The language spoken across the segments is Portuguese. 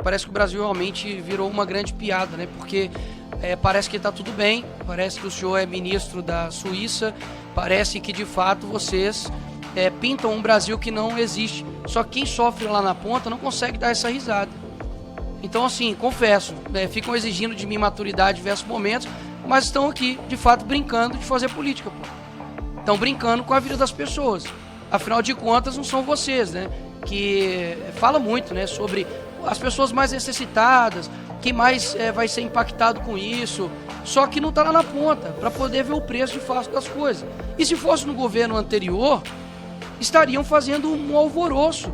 parece que o Brasil realmente virou uma grande piada, né? Porque parece que está tudo bem, parece que o senhor é ministro da Suíça, parece que de fato vocês pintam um Brasil que não existe. Só que quem sofre lá na ponta não consegue dar essa risada. Então, assim, confesso, ficam exigindo de mim maturidade em diversos momentos, mas estão aqui, de fato, brincando de fazer política, pô. Estão brincando com a vida das pessoas. Afinal de contas, não são vocês, né? Que fala muito, né? Sobre as pessoas mais necessitadas, quem mais vai ser impactado com isso. Só que não está lá na ponta, para poder ver o preço de fato das coisas. E se fosse no governo anterior, estariam fazendo um alvoroço.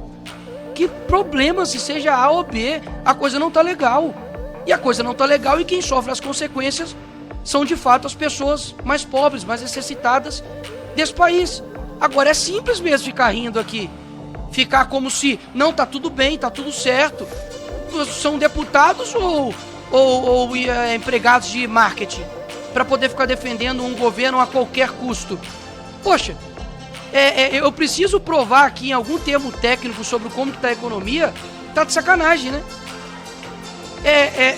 Que problema se seja A ou B, a coisa não está legal. E a coisa não está legal e quem sofre as consequências são de fato as pessoas mais pobres, mais necessitadas desse país. Agora é simples mesmo ficar rindo aqui, ficar como se não tá tudo bem, tá tudo certo. São deputados ou empregados de marketing para poder ficar defendendo um governo a qualquer custo? Poxa, eu preciso provar aqui em algum termo técnico sobre como que tá a economia, tá de sacanagem, né?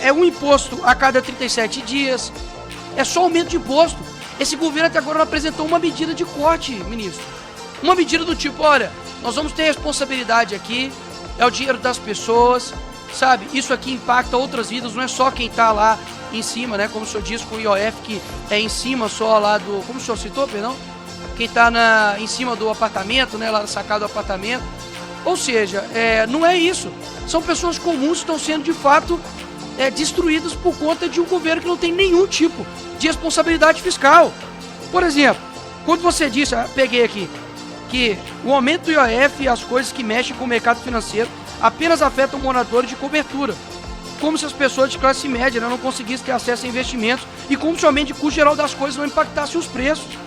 É um imposto a cada 37 dias, é só aumento de imposto. Esse governo até agora não apresentou uma medida de corte, ministro. Uma medida do tipo, olha, nós vamos ter responsabilidade aqui, é o dinheiro das pessoas, sabe? Isso aqui impacta outras vidas, não é só quem tá lá em cima, né? Como o senhor disse com o IOF, que é em cima só lá do... Como o senhor citou, perdão? Quem tá em cima do apartamento, né? Lá na sacada do apartamento. Ou seja, não é isso. São pessoas comuns que estão sendo, de fato, destruídas por conta de um governo que não tem nenhum tipo de responsabilidade fiscal. Por exemplo, quando você disse, peguei aqui, que o aumento do IOF e as coisas que mexem com o mercado financeiro apenas afetam moradores de cobertura, como se as pessoas de classe média não conseguissem ter acesso a investimentos e como somente o custo geral das coisas não impactasse os preços.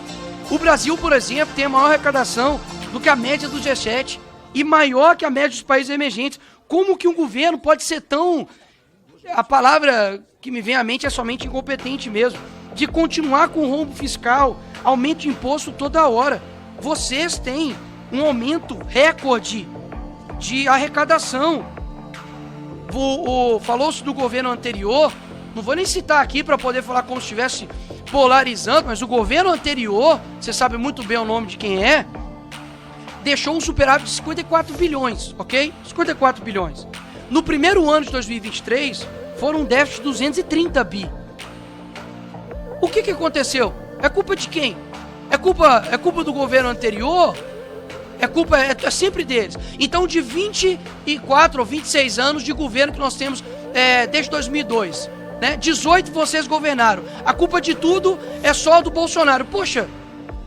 O Brasil, por exemplo, tem a maior arrecadação do que a média do G7 e maior que a média dos países emergentes. Como que um governo pode ser tão... A palavra que me vem à mente é somente incompetente mesmo, de continuar com o rombo fiscal, aumento de imposto toda hora. Vocês têm um aumento recorde de arrecadação. Falou-se do governo anterior, não vou nem citar aqui para poder falar como se estivesse polarizando, mas o governo anterior, você sabe muito bem o nome de quem é, deixou um superávit de 54 bilhões, ok? 54 bilhões. No primeiro ano de 2023, foram um déficit de 230 bi. O que aconteceu? É culpa de quem? É culpa do governo anterior? É sempre deles. Então, de 24 ou 26 anos de governo que nós temos desde 2002, né? 18 vocês governaram. A culpa de tudo é só do Bolsonaro. Poxa,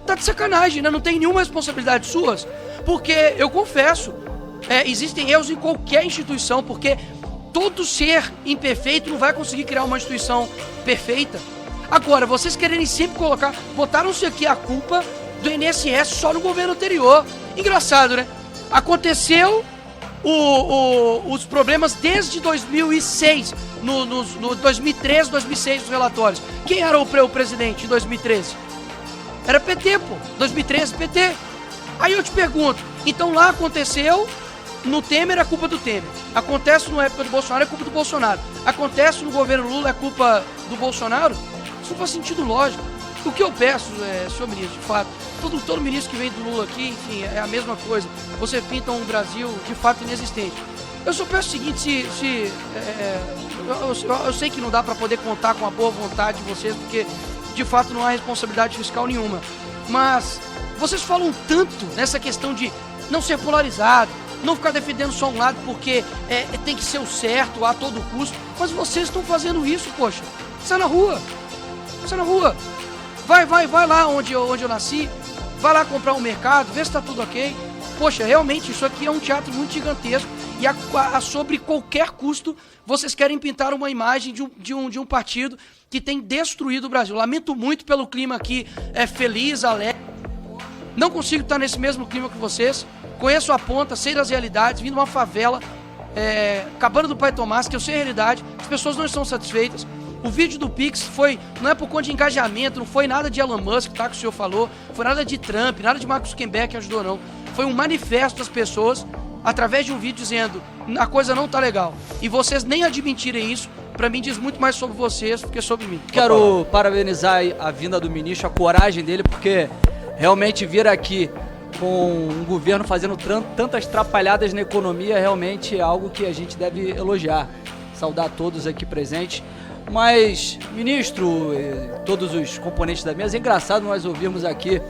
tá de sacanagem, né? Não tem nenhuma responsabilidade suas. Porque, eu confesso, existem erros em qualquer instituição, porque todo ser imperfeito não vai conseguir criar uma instituição perfeita. Agora, vocês quererem sempre botaram-se aqui a culpa do INSS só no governo anterior. Engraçado, né? Aconteceu os problemas desde 2006, no 2013, 2006, nos relatórios. Quem era o presidente em 2013? Era PT, pô. 2013, PT. Aí eu te pergunto, então lá aconteceu, no Temer é culpa do Temer. Acontece na época do Bolsonaro, é culpa do Bolsonaro. Acontece no governo Lula, é culpa do Bolsonaro? Isso não faz sentido lógico. O que eu peço, senhor ministro, de fato, todo ministro que vem do Lula aqui, enfim, é a mesma coisa. Você pinta um Brasil, de fato, inexistente. Eu só peço o seguinte, eu sei que não dá para poder contar com a boa vontade de vocês, porque, de fato, não há responsabilidade fiscal nenhuma. Mas vocês falam tanto nessa questão de não ser polarizado, não ficar defendendo só um lado porque tem que ser o certo a todo custo, mas vocês estão fazendo isso, poxa. Sai na rua. Sai na rua. Vai lá onde eu nasci, vai lá comprar um mercado, vê se tá tudo ok. Poxa, realmente, isso aqui é um teatro muito gigantesco e sobre qualquer custo, vocês querem pintar uma imagem de um partido que tem destruído o Brasil. Lamento muito pelo clima aqui, feliz, alegre. Não consigo estar nesse mesmo clima que vocês. Conheço a ponta, sei das realidades, vim de uma favela, Cabana do Pai Tomás, que eu sei a realidade, as pessoas não estão satisfeitas. O vídeo do Pix não é por conta de engajamento, não foi nada de Elon Musk, tá, que o senhor falou, foi nada de Trump, nada de Mark Zuckerberg que ajudou, não. Foi um manifesto das pessoas através de um vídeo dizendo a coisa não tá legal, e vocês nem admitirem isso, pra mim diz muito mais sobre vocês do que sobre mim. Quero parabenizar a vinda do ministro, a coragem dele, porque realmente vir aqui com um governo fazendo tantas trapalhadas na economia realmente é algo que a gente deve elogiar. Saudar todos aqui presentes. Mas, ministro, todos os componentes da mesa, é engraçado nós ouvirmos aqui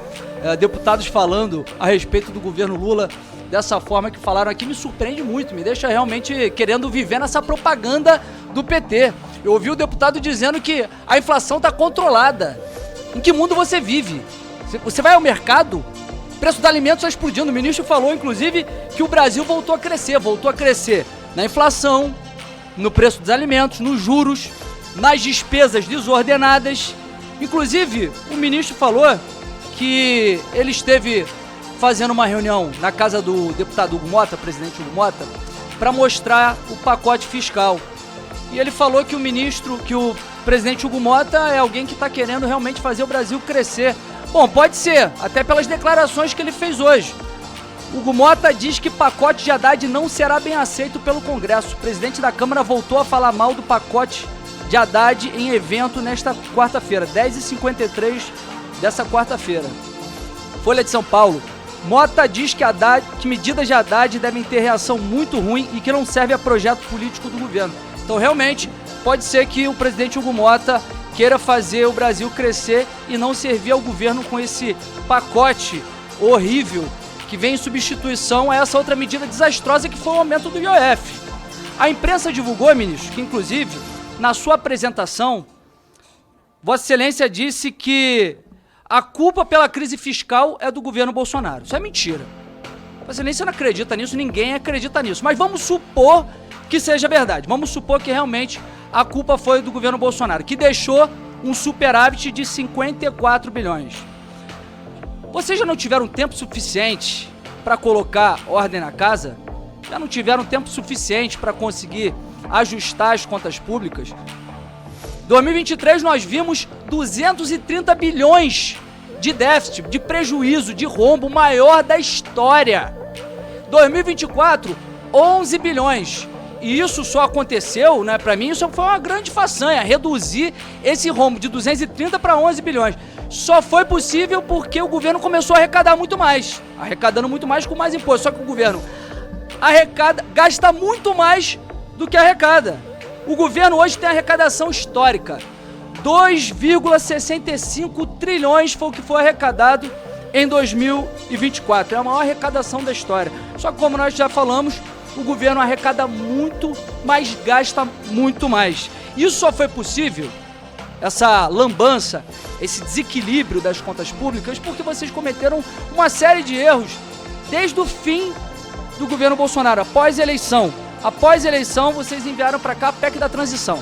deputados falando a respeito do governo Lula dessa forma que falaram aqui, me surpreende muito, me deixa realmente querendo viver nessa propaganda do PT. Eu ouvi o deputado dizendo que a inflação está controlada. Em que mundo você vive? Você vai ao mercado, o preço dos alimentos está explodindo. O ministro falou, inclusive, que o Brasil voltou a crescer na inflação, no preço dos alimentos, nos juros, nas despesas desordenadas. Inclusive, o ministro falou que ele esteve fazendo uma reunião na casa do deputado Hugo Mota, presidente Hugo Mota, para mostrar o pacote fiscal. E ele falou que o presidente Hugo Mota é alguém que está querendo realmente fazer o Brasil crescer. Bom, pode ser, até pelas declarações que ele fez hoje. Hugo Mota diz que pacote de Haddad não será bem aceito pelo Congresso. O presidente da Câmara voltou a falar mal do pacote de Haddad em evento nesta quarta-feira, 10h53 dessa quarta-feira. Folha de São Paulo. Mota diz que medidas de Haddad devem ter reação muito ruim e que não serve a projeto político do governo. Então, realmente, pode ser que o presidente Hugo Mota queira fazer o Brasil crescer e não servir ao governo com esse pacote horrível que vem em substituição a essa outra medida desastrosa que foi o aumento do IOF. A imprensa divulgou, ministro, que inclusive, na sua apresentação, Vossa Excelência disse que a culpa pela crise fiscal é do governo Bolsonaro. Isso é mentira. Vossa Excelência não acredita nisso, ninguém acredita nisso. Mas vamos supor que seja verdade. Vamos supor que realmente a culpa foi do governo Bolsonaro, que deixou um superávit de 54 bilhões. Vocês já não tiveram tempo suficiente para colocar ordem na casa? Já não tiveram tempo suficiente para conseguir ajustar as contas públicas? 2023 nós vimos 230 bilhões de déficit, de prejuízo, de rombo maior da história. 2024, 11 bilhões. E isso só aconteceu, né? Para mim isso foi uma grande façanha, reduzir esse rombo de 230 para 11 bilhões. Só foi possível porque o governo começou a arrecadar muito mais, arrecadando muito mais com mais imposto. Só que o governo gasta muito mais do que arrecada. O governo hoje tem arrecadação histórica. 2,65 trilhões foi o que foi arrecadado em 2024. É a maior arrecadação da história. Só que, como nós já falamos, o governo arrecada muito, mas gasta muito mais. Isso só foi possível, essa lambança, esse desequilíbrio das contas públicas, porque vocês cometeram uma série de erros desde o fim do governo Bolsonaro, após a eleição. Após a eleição, vocês enviaram para cá a PEC da transição.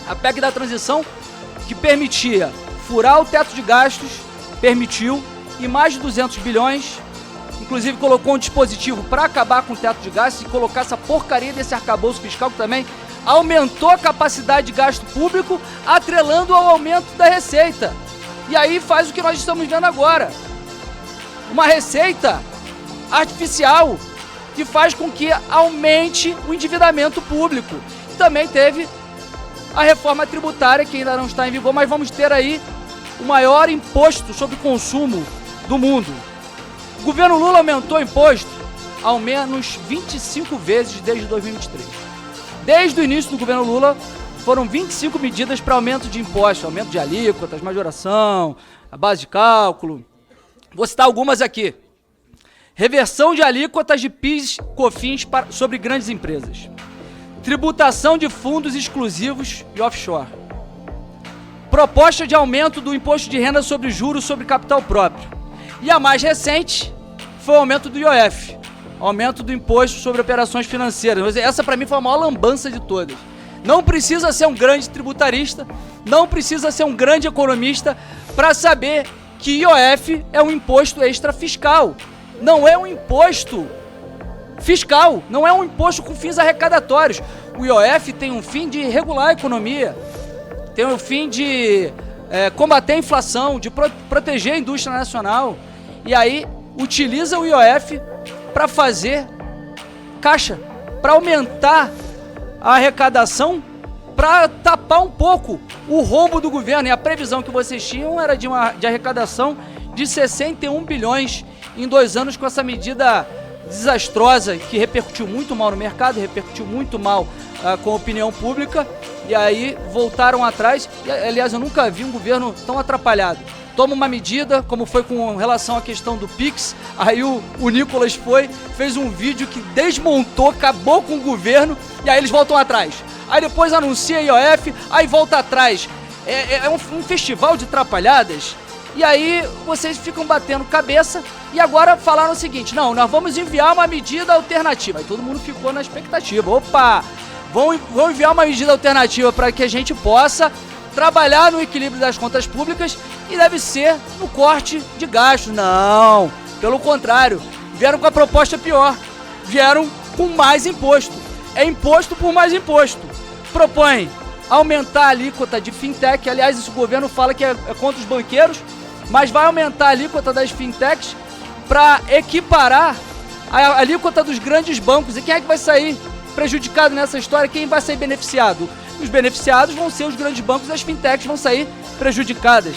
A PEC da transição que permitia furar o teto de gastos, permitiu, e mais de 200 bilhões, inclusive colocou um dispositivo para acabar com o teto de gastos e colocar essa porcaria desse arcabouço fiscal que também aumentou a capacidade de gasto público, atrelando ao aumento da receita. E aí faz o que nós estamos vendo agora. Uma receita artificial que faz com que aumente o endividamento público. Também teve a reforma tributária, que ainda não está em vigor, mas vamos ter aí o maior imposto sobre consumo do mundo. O governo Lula aumentou o imposto ao menos 25 vezes desde 2023. Desde o início do governo Lula, foram 25 medidas para aumento de impostos, aumento de alíquotas, majoração, a base de cálculo. Vou citar algumas aqui. Reversão de alíquotas de PIS, COFINS sobre grandes empresas. Tributação de fundos exclusivos e offshore. Proposta de aumento do imposto de renda sobre juros sobre capital próprio. E a mais recente foi o aumento do IOF, aumento do imposto sobre operações financeiras. Essa para mim foi a maior lambança de todas. Não precisa ser um grande tributarista, não precisa ser um grande economista para saber que IOF é um imposto extra fiscal. Não é um imposto fiscal, não é um imposto com fins arrecadatórios. O IOF tem um fim de regular a economia, tem um fim de combater a inflação, de proteger a indústria nacional. E aí utiliza o IOF para fazer caixa para aumentar a arrecadação, para tapar um pouco o rombo do governo. E a previsão que vocês tinham era de arrecadação de 61 bilhões em 2 anos, com essa medida desastrosa que repercutiu muito mal no mercado, repercutiu muito mal com a opinião pública, e aí voltaram atrás. E, aliás, eu nunca vi um governo tão atrapalhado. Toma uma medida, como foi com relação à questão do Pix, aí o Nicolas fez um vídeo que desmontou, acabou com o governo, e aí eles voltam atrás. Aí depois anuncia a IOF, aí volta atrás. É um festival de atrapalhadas. E aí vocês ficam batendo cabeça e agora falaram o seguinte: não, nós vamos enviar uma medida alternativa. Aí todo mundo ficou na expectativa. Opa, vão enviar uma medida alternativa para que a gente possa trabalhar no equilíbrio das contas públicas, e deve ser no corte de gastos. Não, pelo contrário, vieram com a proposta pior. Vieram com mais imposto. É imposto por mais imposto. Propõe aumentar a alíquota de fintech. Aliás, esse governo fala que é contra os banqueiros, mas vai aumentar a alíquota das fintechs para equiparar a alíquota dos grandes bancos. E quem é que vai sair prejudicado nessa história? Quem vai sair beneficiado? Os beneficiados vão ser os grandes bancos, e as fintechs vão sair prejudicadas.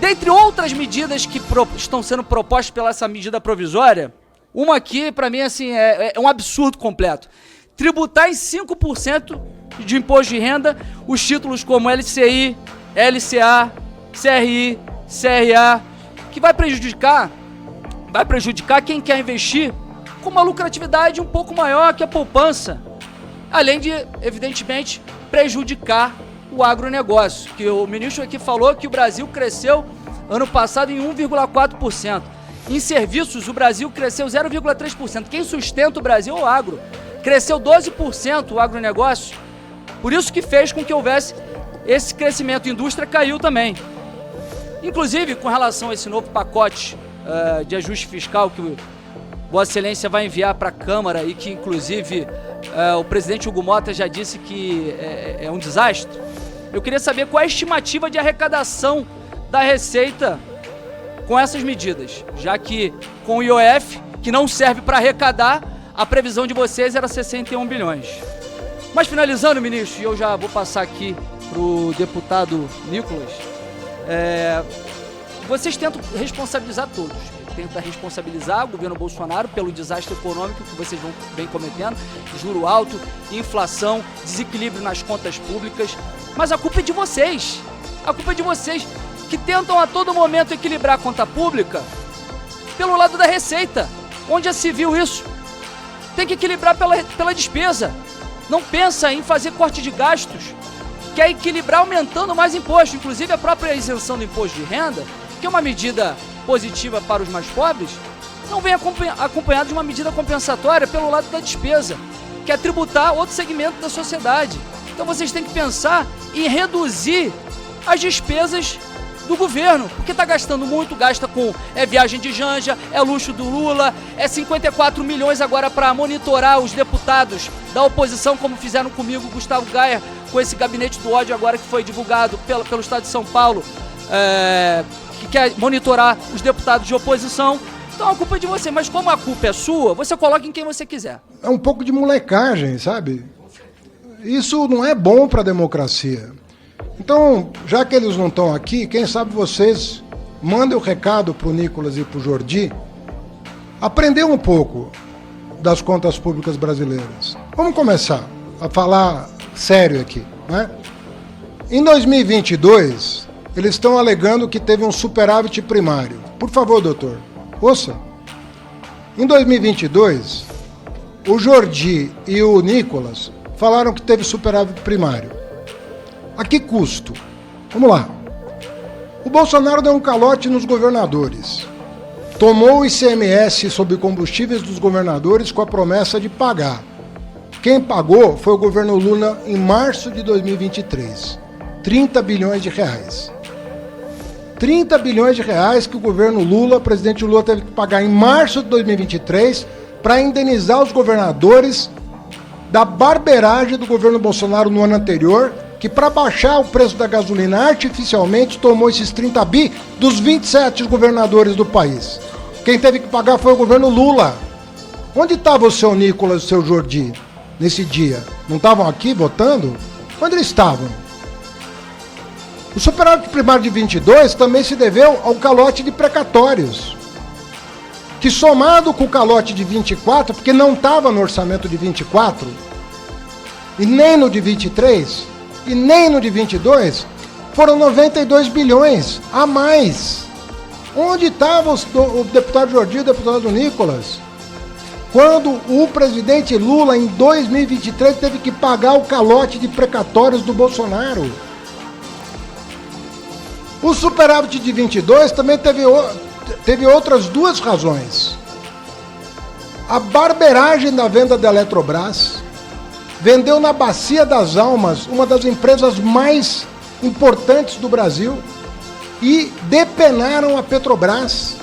Dentre outras medidas que estão sendo propostas pela essa medida provisória, uma aqui, para mim, assim, é um absurdo completo. Tributar em 5% de imposto de renda os títulos como LCI, LCA, CRI, CRA, que vai prejudicar quem quer investir com uma lucratividade um pouco maior que a poupança, além de, evidentemente, prejudicar o agronegócio, que o ministro aqui falou que o Brasil cresceu ano passado em 1,4%. Em serviços, o Brasil cresceu 0,3%. Quem sustenta o Brasil é o agro. Cresceu 12% o agronegócio. Por isso que fez com que houvesse esse crescimento. A indústria caiu também. Inclusive, com relação a esse novo pacote de ajuste fiscal que Vossa Excelência vai enviar para a Câmara, e que, inclusive, o presidente Hugo Mota já disse que é um desastre, eu queria saber qual é a estimativa de arrecadação da Receita com essas medidas, já que com o IOF, que não serve para arrecadar, a previsão de vocês era 61 bilhões. Mas finalizando, ministro, e eu já vou passar aqui para o deputado Nicolas, vocês tentam responsabilizar todos. Tenta responsabilizar o governo Bolsonaro pelo desastre econômico que vocês vêm cometendo, juro alto, inflação, desequilíbrio nas contas públicas, mas a culpa é de vocês. A culpa é de vocês, que tentam a todo momento equilibrar a conta pública pelo lado da receita. Onde já se viu isso? Tem que equilibrar pela despesa. Não pensa em fazer corte de gastos, quer equilibrar aumentando mais imposto. Inclusive a própria isenção do imposto de renda, que é uma medida positiva para os mais pobres, não vem acompanhado de uma medida compensatória pelo lado da despesa, que é tributar outro segmento da sociedade. Então vocês têm que pensar em reduzir as despesas do governo, porque está gastando muito, gasta com viagem de Janja, luxo do Lula, 54 milhões agora para monitorar os deputados da oposição, como fizeram comigo, Gustavo Gaia, com esse gabinete do ódio agora que foi divulgado pelo Estado de São Paulo, que quer monitorar os deputados de oposição. Então a culpa é de você, mas como a culpa é sua, você coloca em quem você quiser. É um pouco de molecagem, sabe? Isso não é bom para a democracia. Então, já que eles não estão aqui, quem sabe vocês mandem o recado para o Nicolas e para o Jordi aprender um pouco das contas públicas brasileiras. Vamos começar a falar sério aqui, né? Em 2022, eles estão alegando que teve um superávit primário. Por favor, doutor, ouça. Em 2022, o Jordi e o Nicolas falaram que teve superávit primário. A que custo? Vamos lá. O Bolsonaro deu um calote nos governadores. Tomou o ICMS sobre combustíveis dos governadores com a promessa de pagar. Quem pagou foi o governo Lula em março de 2023. 30 bilhões de reais. 30 bilhões de reais que o governo Lula, o presidente Lula, teve que pagar em março de 2023 para indenizar os governadores da barbeiragem do governo Bolsonaro no ano anterior, que para baixar o preço da gasolina artificialmente tomou esses 30 bi dos 27 governadores do país. Quem teve que pagar foi o governo Lula. Onde estava o seu Nicolas e o seu Jordi nesse dia? Não estavam aqui votando? Onde eles estavam? O superávit primário de 22 também se deveu ao calote de precatórios, que somado com o calote de 24, porque não estava no orçamento de 24, e nem no de 23, e nem no de 22, foram 92 bilhões a mais. Onde estava o deputado Jordi e o deputado Nicolas? Quando o presidente Lula, em 2023, teve que pagar o calote de precatórios do Bolsonaro. O superávit de 22 também teve outras duas razões. A barberagem da venda da Eletrobras vendeu na Bacia das Almas, uma das empresas mais importantes do Brasil, e depenaram a Petrobras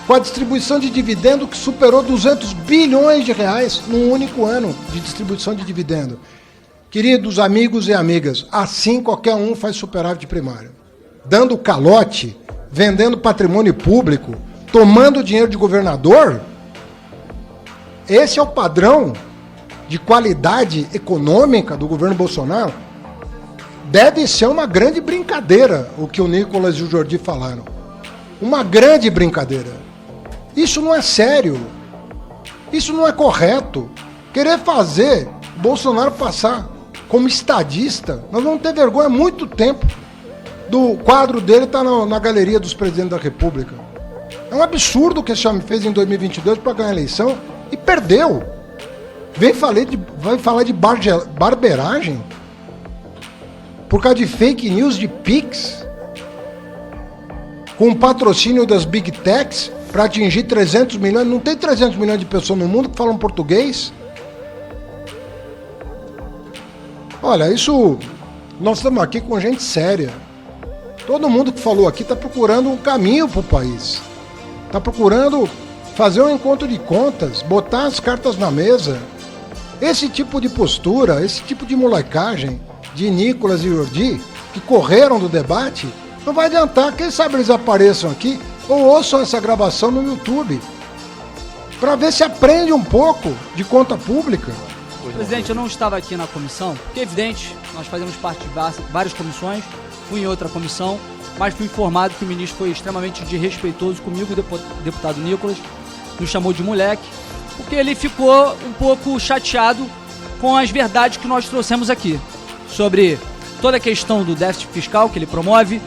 com a distribuição de dividendo que superou 200 bilhões de reais num único ano de distribuição de dividendo. Queridos amigos e amigas, assim qualquer um faz superávit primário. Dando calote, vendendo patrimônio público, tomando dinheiro de governador. Esse é o padrão de qualidade econômica do governo Bolsonaro. Deve ser uma grande brincadeira o que o Nicolas e o Jordi falaram. Uma grande brincadeira. Isso não é sério. Isso não é correto. Querer fazer Bolsonaro passar como estadista, nós vamos ter vergonha há muito tempo. Do quadro dele está na galeria dos presidentes da República. É um absurdo o que esse homem fez em 2022 para ganhar a eleição e perdeu. Vai falar de barberagem por causa de fake news de Pix, com o patrocínio das Big Techs para atingir 300 milhões. Não tem 300 milhões de pessoas no mundo que falam português? Olha, isso... Nós estamos aqui com gente séria. Todo mundo que falou aqui está procurando um caminho para o país. Está procurando fazer um encontro de contas, botar as cartas na mesa. Esse tipo de postura, esse tipo de molecagem de Nicolas e Jordi, que correram do debate, não vai adiantar. Quem sabe eles apareçam aqui ou ouçam essa gravação no YouTube, para ver se aprende um pouco de conta pública. Presidente, eu não estava aqui na comissão, porque é evidente, nós fazemos parte de várias comissões, fui em outra comissão, mas fui informado que o ministro foi extremamente desrespeitoso comigo, o deputado Nicolas, nos chamou de moleque, porque ele ficou um pouco chateado com as verdades que nós trouxemos aqui, sobre toda a questão do déficit fiscal que ele promove,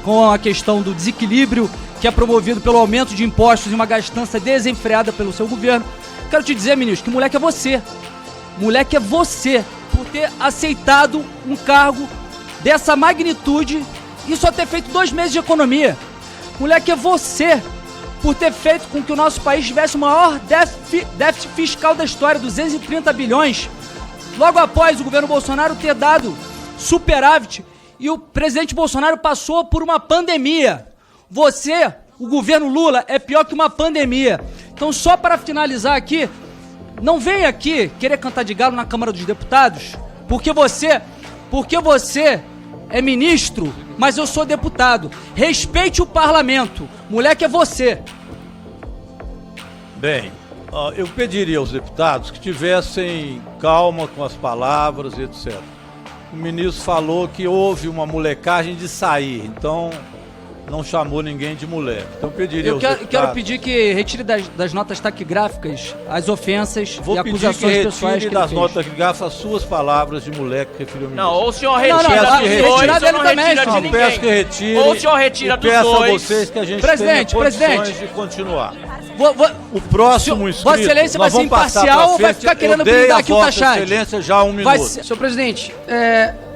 com a questão do desequilíbrio que é promovido pelo aumento de impostos e uma gastança desenfreada pelo seu governo. Quero te dizer, ministro, que moleque é você. Moleque é você, por ter aceitado um cargo dessa magnitude e só ter feito 2 meses de economia. Moleque é você, por ter feito com que o nosso país tivesse o maior déficit fiscal da história, 230 bilhões, logo após o governo Bolsonaro ter dado superávit e o presidente Bolsonaro passou por uma pandemia. Você, o governo Lula, é pior que uma pandemia. Então, só para finalizar aqui, não venha aqui querer cantar de galo na Câmara dos Deputados, porque você é ministro, mas eu sou deputado. Respeite o parlamento. Moleque é você. Bem, eu pediria aos deputados que tivessem calma com as palavras e etc. O ministro falou que houve uma molecagem de sair, então não chamou ninguém de moleque. Então pediria aos deputados... Quero pedir que retire das notas taquigráficas as ofensas e acusações pessoais que ele das fez. notas taquigráficas as suas palavras de moleque que referiu ao ministro. Não, ou o senhor retira dos dois, ou não retira de ninguém. Peço que retire. Ou o senhor retira dos dois. Peço a vocês que a gente tenha condições de continuar. O próximo inscrito... Vossa Excelência vai ser imparcial ou vai ficar querendo blindar aqui o Tachad? Vossa Excelência já 1 minuto. Senhor presidente,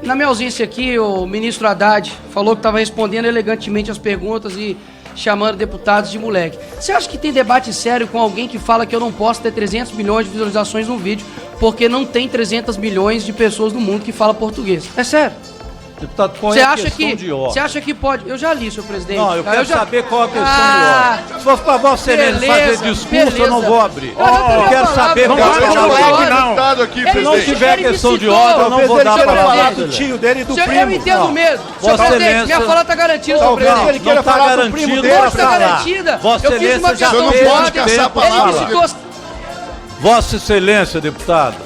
na minha ausência aqui, o ministro Haddad falou que estava respondendo elegantemente as perguntas e chamando deputados de moleque. Você acha que tem debate sério com alguém que fala que eu não posso ter 300 milhões de visualizações no vídeo porque não tem 300 milhões de pessoas no mundo que falam português? É sério. Deputado, qual é a questão de ordem? Você acha que pode... Eu já li, senhor presidente. Não, eu quero saber qual é a questão de ordem. Se for para Vossa Excelência fazer discurso, eu não vou abrir. Eu quero saber qual é a questão de ordem. Se não tiver questão de ordem, eu não vou dar a palavra do tio dele e do primo. Eu entendo mesmo. Senhor presidente, minha fala está garantida, senhor presidente. Ele queira falar do primo dele. Não está garantida. Vossa Eu fiz uma Excelência já questão fez de ordem. caçar a palavra. Vossa Excelência, deputado,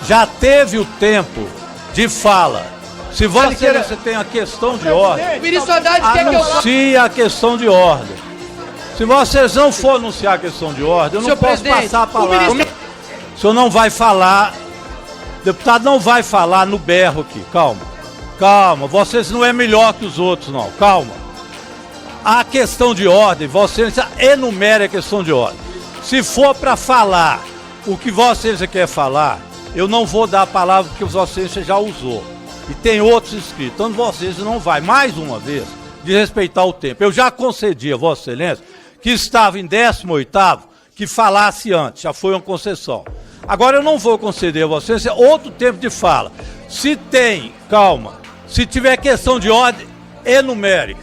já teve o tempo de fala. Se Vossa Excelência tem a questão de ordem, O ministro Haddad quer que eu... anuncie a questão de ordem. Se vocês não for anunciar a questão de ordem, eu não Senhor posso presidente, passar a o palavra. ministro- O senhor não vai falar, deputado não vai falar no berro aqui, calma. Calma, vocês não é melhor que os outros não, calma. A questão de ordem, Vossa Excelência enumere a questão de ordem. Se for para falar o que Vossa Excelência quer falar, eu não vou dar a palavra porque Vossa Excelência já usou. E tem outros inscritos. Então Vossa Excelência não vai, mais uma vez, desrespeitar o tempo. Eu já concedi a Vossa Excelência que estava em 18º, que falasse antes, já foi uma concessão. Agora eu não vou conceder a Vossa Excelência outro tempo de fala. Se tem, calma, se tiver questão de ordem, enumere.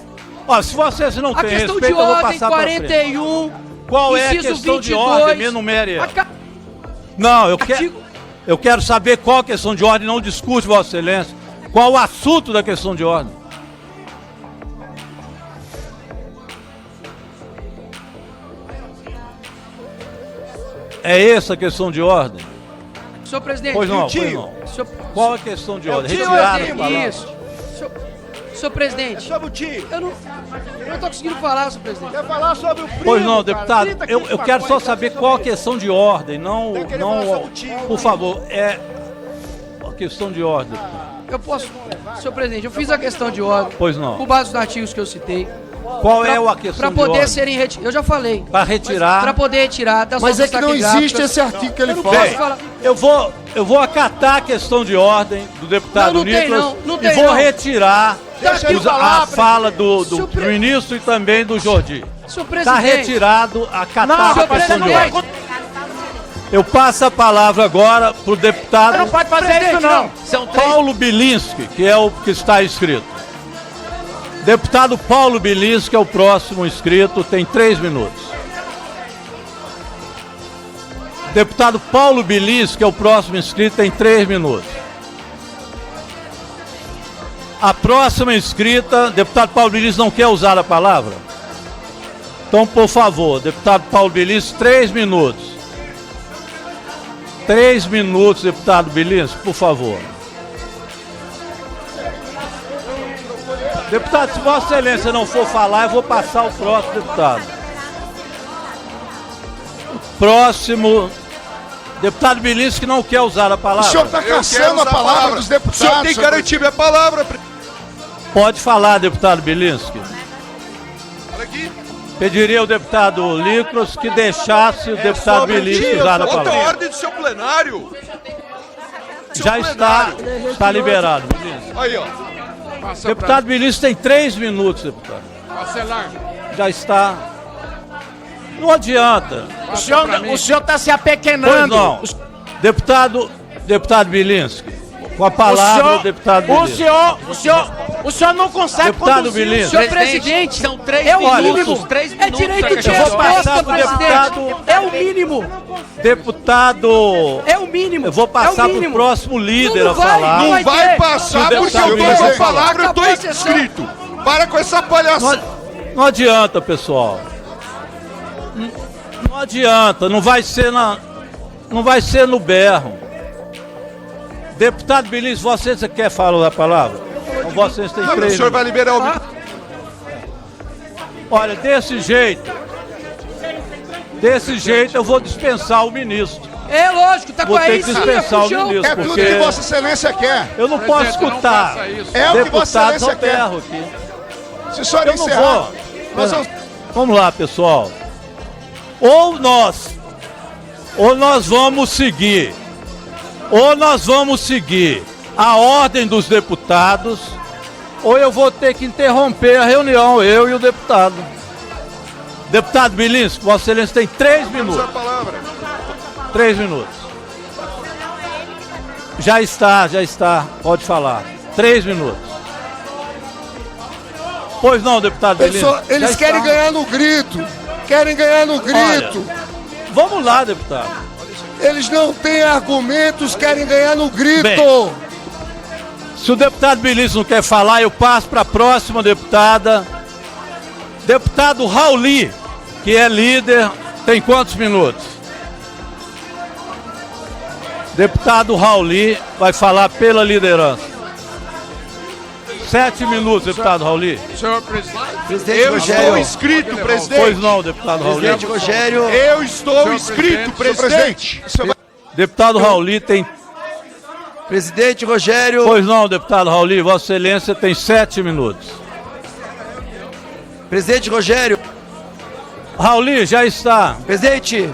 Ó, se Vossa Excelência não A tem questão respeito, de eu vou ordem passar para frente. 41, Qual é a inciso questão de 22, ordem? Me enumere ela. a ca- Não, Artigo- eu quero saber qual a questão de ordem, não discute, Vossa Excelência. Qual o assunto da questão de ordem? É essa a questão de ordem? Senhor presidente, Pois não, tio? pois não. senhor, Qual a questão de ordem? tio, Retirada é a o palavra. isso. Senhor presidente, Sobre o tio. eu não tô conseguindo falar, senhor presidente. Quer falar sobre o primo? Pois não, cara? deputado, 30 eu quilos de quero só maconha, saber quer qual a saber? questão de ordem, não, Eu queria falar não, sobre o tio. por favor, é a questão de ordem. Eu posso... Senhor presidente, eu fiz a questão de ordem. Pois não. Com base nos artigos que eu citei. Qual é a questão Para de poder ordem? serem retirados. Eu já falei. Para retirar. Para poder retirar das Mas é notas que não taquigráficas. existe esse artigo que ele Eu não fala. posso Bem, falar. eu vou acatar a questão de ordem do deputado Não tem Nicolas não, não e tem vou não. retirar Deixa ele a falar, fala do Senhor pre- ministro e também do Jordi. Senhor Está presidente. retirado a Senhor catar a questão de presidente. ordem. Eu passo a palavra agora para o deputado Não pode fazer isso, não. São três. Paulo Bilinski, que é o que está inscrito. Deputado Paulo Bilinski é o próximo inscrito, tem 3 minutos. Deputado Paulo Bilinski é o próximo inscrito, tem 3 minutos. A próxima inscrita, deputado Paulo Bilinski não quer usar a palavra? Então, por favor, deputado Paulo Bilinski, 3 minutos. 3 minutos, deputado Bilinski, por favor. Deputado, se Vossa Excelência não for falar, eu vou passar o próximo deputado. Próximo. Deputado Bilinski que não quer usar a O palavra. senhor está caçando a palavra dos deputados. O senhor tem que garantir minha palavra. Pode falar, deputado Bilinski. Olha aqui. Pediria ao deputado Licros que deixasse o deputado Sobre o Bilinski dia, usar a outra palavra. ordem do seu plenário. Já está liberado, Bilinski. Aí, ó. Deputado Bilinski tem 3 minutos, deputado. Já está. Não adianta. O senhor está se Pois apequenando. não. Deputado Bilinski. Com a palavra, o deputado Bilinski. O senhor não consegue Deputado conduzir. Bilinski. Senhor presidente, São 3 é o minutos. mínimo. 3 É minutos. direito de Eu vou passar resposta, pro presidente. deputado- É o mínimo. Deputado. É o mínimo. Eu vou É passar o para o mínimo. próximo líder Não a vai, falar. não Não vai ter. passar O porque eu tô deputado com a Bilinski. palavra, eu tô Acabou a sessão. inscrito. Para com essa palhaçada. Não adianta, pessoal. Não adianta, não vai ser no berro. Deputado Bilinski, você quer falar a palavra? Então vocês têm Não, o 3 senhor vai minutos. liberar o... Olha, desse jeito eu vou dispensar o ministro. É lógico, tá com Vou a ter que dispensar o ministro, É tudo porque que Vossa Excelência quer. eu não posso escutar É o que Vossa deputados ao Excelência quer. berro aqui. Se o senhor Eu não encerrar, vou. nós vamos... Vamos lá, pessoal. Ou nós vamos seguir a ordem dos deputados, ou eu vou ter que interromper a reunião, eu e o deputado. Deputado Bilinski, Vossa Excelência tem 3 minutos. Essa palavra. 3 minutos. Já está. Pode falar. 3 minutos. Pois não, deputado Bilinski. Eles Já querem está. ganhar no grito. Querem ganhar no grito. Vamos lá, deputado. Eles não têm argumentos, querem ganhar no grito. Bem. Se o deputado Bilinski não quer falar, eu passo para a próxima deputada. Deputado Rauli, que é líder, tem quantos minutos? Deputado Rauli vai falar pela liderança. 7 minutos, deputado Rauli. Senhor presidente. Presidente Eu Rogério. estou inscrito, presidente. Pois não, deputado Rauli. Presidente Rogério. Eu estou inscrito, presidente. Deputado Rauli tem... Presidente Rogério. Pois não, deputado Rauli, Vossa Excelência tem 7 minutos. Presidente Rogério. Rauli, já está. Presidente.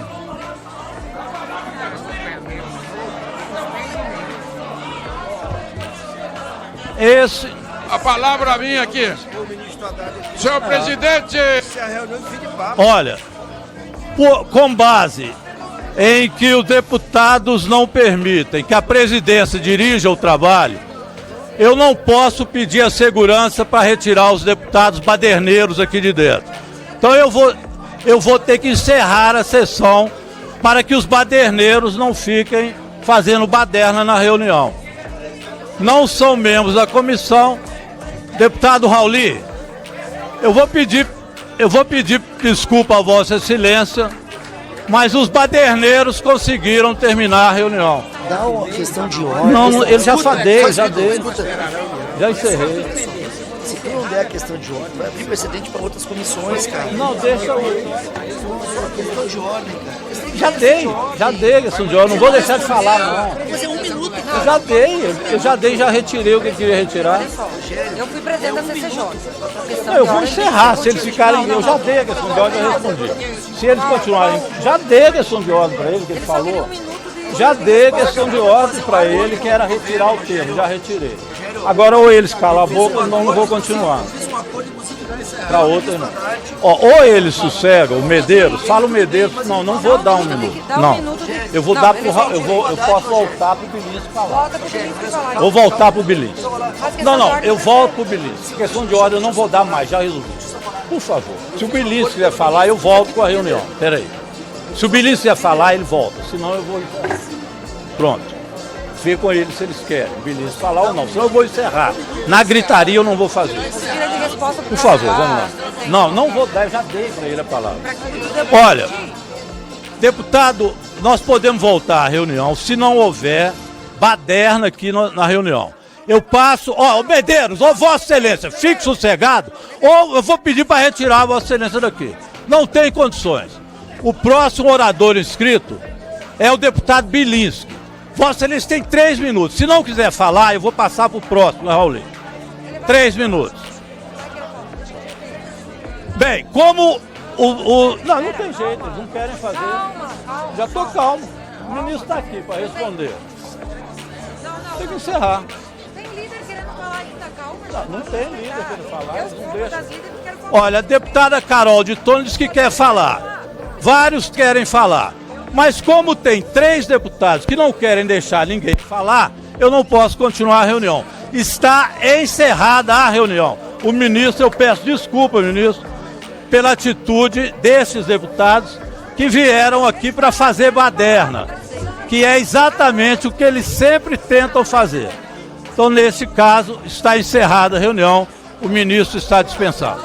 Esse... A palavra minha aqui. Senhor presidente. Olha, com base em que os deputados não permitem que a presidência dirija o trabalho, eu não posso pedir a segurança para retirar os deputados baderneiros aqui de dentro. Então eu vou ter que encerrar a sessão para que os baderneiros não fiquem fazendo baderna na reunião. Não são membros da comissão. Deputado Rauli, eu vou pedir desculpa a Vossa Excelência, mas os baderneiros conseguiram terminar a reunião. Dá uma questão de ordem. Não, ele já dei. Já encerrei. Se tu não der a questão de ordem, vai abrir precedente para outras comissões, cara. Não, deixa eu... Questão de ordem, cara. Já dei a questão de ordem, não vou deixar de falar, não. Mas é 1 minuto, cara. Eu já retirei o que eu queria retirar. Eu fui presidente da CCJ. Não, eu vou encerrar, se eles ficarem... Eu já dei a questão de ordem, eu respondi. Se eles continuarem... Já dei a questão de ordem para ele, que ele falou. Já dei a questão de ordem para ele, que era retirar o termo, já retirei. Agora ou eles calam a boca, ou não vou continuar. Para outra não. Ou eles sossegam, o Medeiros, fala o Medeiros, não vou dar 1 minuto. Não. Eu vou dar pro eu posso voltar pro Belisco falar. Vou voltar pro Belisco. Não, eu volto pro Belisco. Questão de ordem eu não vou dar mais, já resolvi. Por favor. Se o Belisco quiser falar, eu volto com a reunião. Peraí. Se o Belisco quiser falar, ele volta. Senão eu vou encerrar. Pronto. Vê com eles se eles querem. O Belisco falar ou não. Senão eu vou encerrar. Na gritaria eu não vou fazer. Por favor, vamos lá. Não vou dar, eu já dei para ele a palavra. Olha, deputado, nós podemos voltar à reunião se não houver baderna aqui na reunião. Eu passo, Medeiros, Vossa Excelência, fique sossegado, ou eu vou pedir para retirar a Vossa Excelência daqui. Não tem condições. O próximo orador inscrito é o deputado Bilinski. Vossa Excelência tem 3 minutos. Se não quiser falar, eu vou passar para o próximo, Raul. 3 minutos. Bem, como não tem jeito, eles não querem fazer. Já estou calmo. O ministro está aqui para responder. Tem que encerrar. Tem líder querendo falar ainda, calma. Não tem líder querendo falar. Eles não deixam. Olha, a deputada Carol de Tônio disse que quer falar. Vários querem falar. Mas como tem 3 deputados que não querem deixar ninguém falar, eu não posso continuar a reunião. Está encerrada a reunião. O ministro, eu peço desculpa, ministro, pela atitude desses deputados que vieram aqui para fazer baderna, que é exatamente o que eles sempre tentam fazer. Então, nesse caso, está encerrada a reunião, o ministro está dispensado.